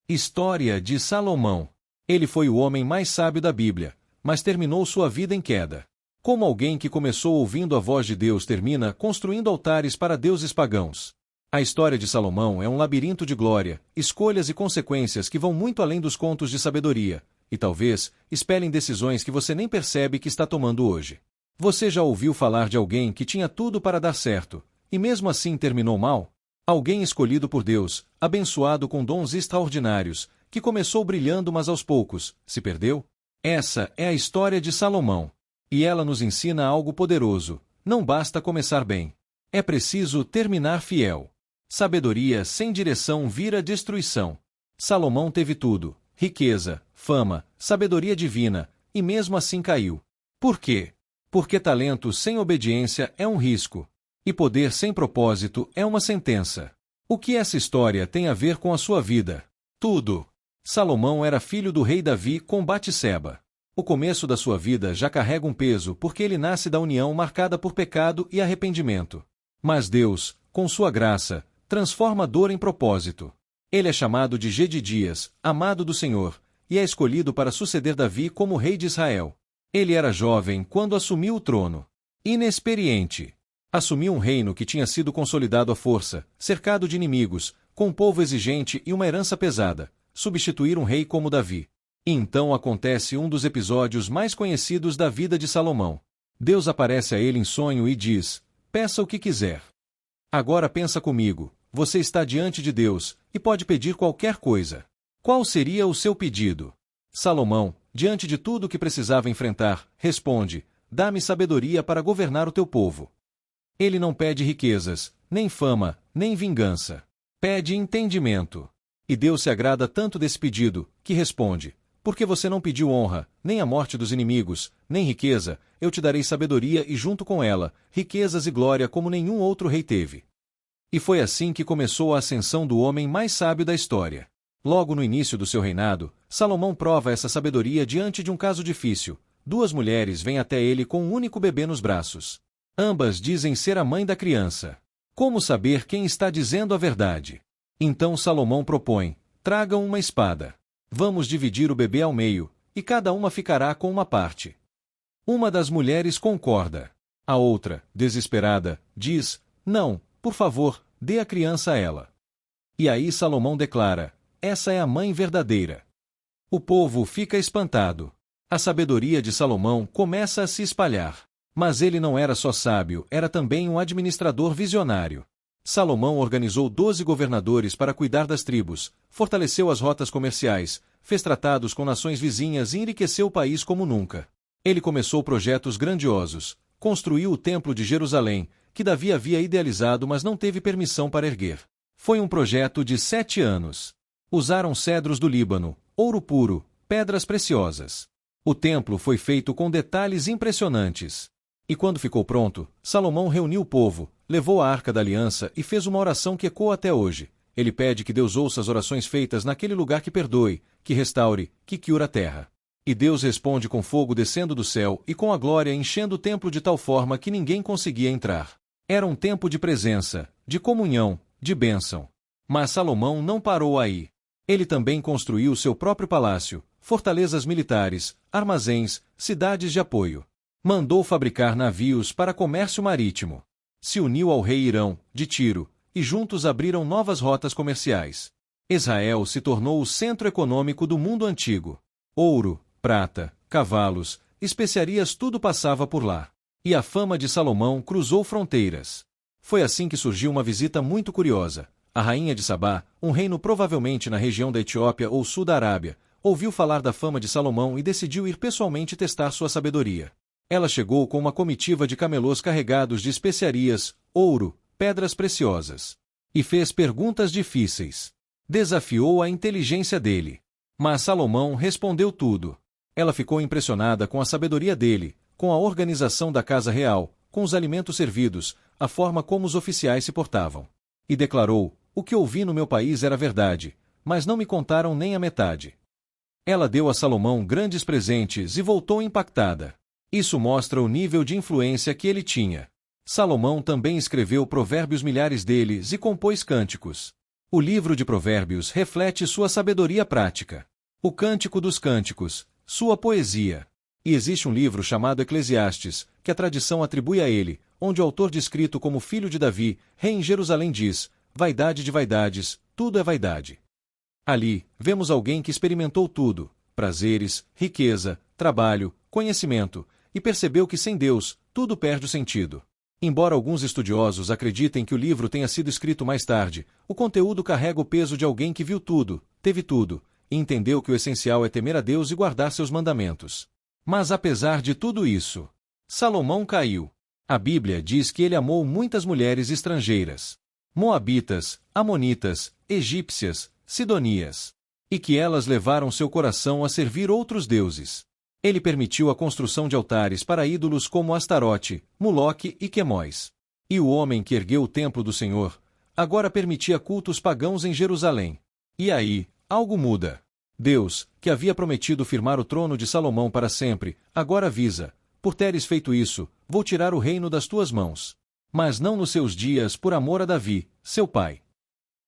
História de Salomão. Ele foi o homem mais sábio da Bíblia, mas terminou sua vida em queda. Como alguém que começou ouvindo a voz de Deus termina construindo altares para deuses pagãos. A história de Salomão é um labirinto de glória, escolhas e consequências que vão muito além dos contos de sabedoria, e talvez espelhem decisões que você nem percebe que está tomando hoje. Você já ouviu falar de alguém que tinha tudo para dar certo, e mesmo assim terminou mal? Alguém escolhido por Deus, abençoado com dons extraordinários, que começou brilhando mas aos poucos, se perdeu? Essa é a história de Salomão. E ela nos ensina algo poderoso: não basta começar bem. É preciso terminar fiel. Sabedoria sem direção vira destruição. Salomão teve tudo: riqueza, fama, sabedoria divina, e mesmo assim caiu. Por quê? Porque talento sem obediência é um risco. E poder sem propósito é uma sentença. O que essa história tem a ver com a sua vida? Tudo. Salomão era filho do rei Davi com Batseba. O começo da sua vida já carrega um peso porque ele nasce da união marcada por pecado e arrependimento. Mas Deus, com sua graça, transforma a dor em propósito. Ele é chamado de Jedidias, amado do Senhor, e é escolhido para suceder Davi como rei de Israel. Ele era jovem quando assumiu o trono. Inexperiente. Assumiu um reino que tinha sido consolidado à força, cercado de inimigos, com um povo exigente e uma herança pesada. Substituir um rei como Davi. E então acontece um dos episódios mais conhecidos da vida de Salomão. Deus aparece a ele em sonho e diz: peça o que quiser. Agora pensa comigo, você está diante de Deus, e pode pedir qualquer coisa. Qual seria o seu pedido? Salomão, diante de tudo o que precisava enfrentar, responde: dá-me sabedoria para governar o teu povo. Ele não pede riquezas, nem fama, nem vingança. Pede entendimento. E Deus se agrada tanto desse pedido, que responde: porque você não pediu honra, nem a morte dos inimigos, nem riqueza, eu te darei sabedoria e junto com ela, riquezas e glória como nenhum outro rei teve. E foi assim que começou a ascensão do homem mais sábio da história. Logo no início do seu reinado, Salomão prova essa sabedoria diante de um caso difícil. Duas mulheres vêm até ele com um único bebê nos braços. Ambas dizem ser a mãe da criança. Como saber quem está dizendo a verdade? Então Salomão propõe: tragam uma espada. Vamos dividir o bebê ao meio, e cada uma ficará com uma parte. Uma das mulheres concorda. A outra, desesperada, diz: não, por favor, dê a criança a ela. E aí Salomão declara: essa é a mãe verdadeira. O povo fica espantado. A sabedoria de Salomão começa a se espalhar. Mas ele não era só sábio, era também um administrador visionário. Salomão organizou 12 governadores para cuidar das tribos, fortaleceu as rotas comerciais, fez tratados com nações vizinhas e enriqueceu o país como nunca. Ele começou projetos grandiosos, construiu o Templo de Jerusalém, que Davi havia idealizado mas não teve permissão para erguer. Foi um projeto de 7 anos. Usaram cedros do Líbano, ouro puro, pedras preciosas. O templo foi feito com detalhes impressionantes. E quando ficou pronto, Salomão reuniu o povo, levou a Arca da Aliança e fez uma oração que ecoa até hoje. Ele pede que Deus ouça as orações feitas naquele lugar, que perdoe, que restaure, que cure a terra. E Deus responde com fogo descendo do céu e com a glória enchendo o templo de tal forma que ninguém conseguia entrar. Era um tempo de presença, de comunhão, de bênção. Mas Salomão não parou aí. Ele também construiu seu próprio palácio, fortalezas militares, armazéns, cidades de apoio. Mandou fabricar navios para comércio marítimo. Se uniu ao rei Irão, de Tiro, e juntos abriram novas rotas comerciais. Israel se tornou o centro econômico do mundo antigo. Ouro, prata, cavalos, especiarias, tudo passava por lá. E a fama de Salomão cruzou fronteiras. Foi assim que surgiu uma visita muito curiosa. A rainha de Sabá, um reino provavelmente na região da Etiópia ou sul da Arábia, ouviu falar da fama de Salomão e decidiu ir pessoalmente testar sua sabedoria. Ela chegou com uma comitiva de camelôs carregados de especiarias, ouro, pedras preciosas. E fez perguntas difíceis. Desafiou a inteligência dele. Mas Salomão respondeu tudo. Ela ficou impressionada com a sabedoria dele, com a organização da casa real, com os alimentos servidos, a forma como os oficiais se portavam. E declarou: o que ouvi no meu país era verdade, mas não me contaram nem a metade. Ela deu a Salomão grandes presentes e voltou impactada. Isso mostra o nível de influência que ele tinha. Salomão também escreveu provérbios, milhares deles, e compôs cânticos. O livro de Provérbios reflete sua sabedoria prática. O Cântico dos Cânticos, sua poesia. E existe um livro chamado Eclesiastes, que a tradição atribui a ele, onde o autor descrito como filho de Davi, rei em Jerusalém diz: vaidade de vaidades, tudo é vaidade. Ali, vemos alguém que experimentou tudo, prazeres, riqueza, trabalho, conhecimento, e percebeu que sem Deus, tudo perde o sentido. Embora alguns estudiosos acreditem que o livro tenha sido escrito mais tarde, o conteúdo carrega o peso de alguém que viu tudo, teve tudo, e entendeu que o essencial é temer a Deus e guardar seus mandamentos. Mas apesar de tudo isso, Salomão caiu. A Bíblia diz que ele amou muitas mulheres estrangeiras, moabitas, amonitas, egípcias, sidonias, e que elas levaram seu coração a servir outros deuses. Ele permitiu a construção de altares para ídolos como Astarote, Moloque e Quemóis. E o homem que ergueu o templo do Senhor, agora permitia cultos pagãos em Jerusalém. E aí, algo muda. Deus, que havia prometido firmar o trono de Salomão para sempre, agora avisa: por teres feito isso, vou tirar o reino das tuas mãos. Mas não nos seus dias por amor a Davi, seu pai.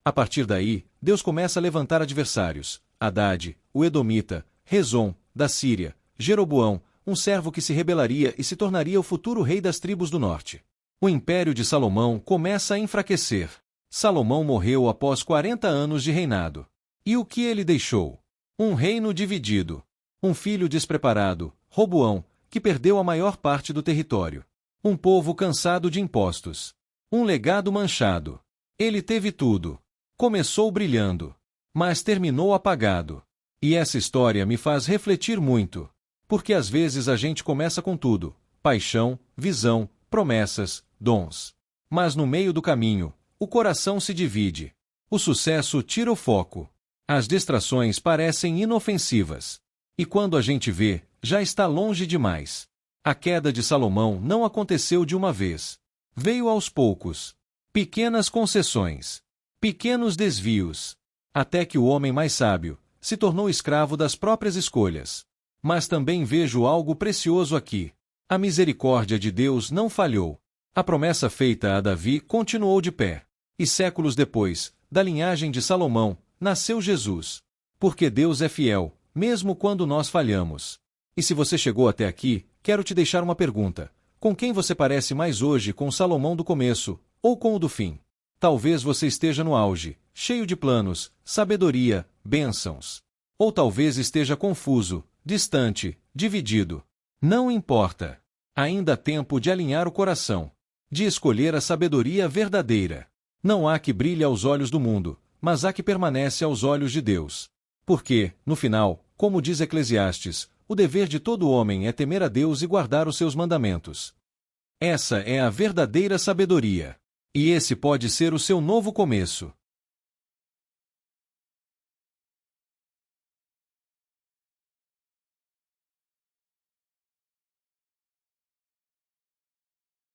A partir daí, Deus começa a levantar adversários: Hadade, o Edomita, Rezon, da Síria, Jeroboão, um servo que se rebelaria e se tornaria o futuro rei das tribos do norte. O império de Salomão começa a enfraquecer. Salomão morreu após 40 anos de reinado. E o que ele deixou? Um reino dividido. Um filho despreparado, Roboão, que perdeu a maior parte do território. Um povo cansado de impostos. Um legado manchado. Ele teve tudo. Começou brilhando, mas terminou apagado. E essa história me faz refletir muito. Porque às vezes a gente começa com tudo: paixão, visão, promessas, dons. Mas no meio do caminho, o coração se divide. O sucesso tira o foco. As distrações parecem inofensivas. E quando a gente vê, já está longe demais. A queda de Salomão não aconteceu de uma vez. Veio aos poucos. Pequenas concessões. Pequenos desvios. Até que o homem mais sábio se tornou escravo das próprias escolhas. Mas também vejo algo precioso aqui. A misericórdia de Deus não falhou. A promessa feita a Davi continuou de pé. E séculos depois, da linhagem de Salomão, nasceu Jesus. Porque Deus é fiel, mesmo quando nós falhamos. E se você chegou até aqui, quero te deixar uma pergunta. Com quem você parece mais hoje, com Salomão do começo, ou com o do fim? Talvez você esteja no auge, cheio de planos, sabedoria, bênçãos. Ou talvez esteja confuso, distante, dividido. Não importa. Ainda há tempo de alinhar o coração, de escolher a sabedoria verdadeira. Não há que brilhe aos olhos do mundo, mas há que permanece aos olhos de Deus. Porque, no final, como diz Eclesiastes, o dever de todo homem é temer a Deus e guardar os seus mandamentos. Essa é a verdadeira sabedoria. E esse pode ser o seu novo começo.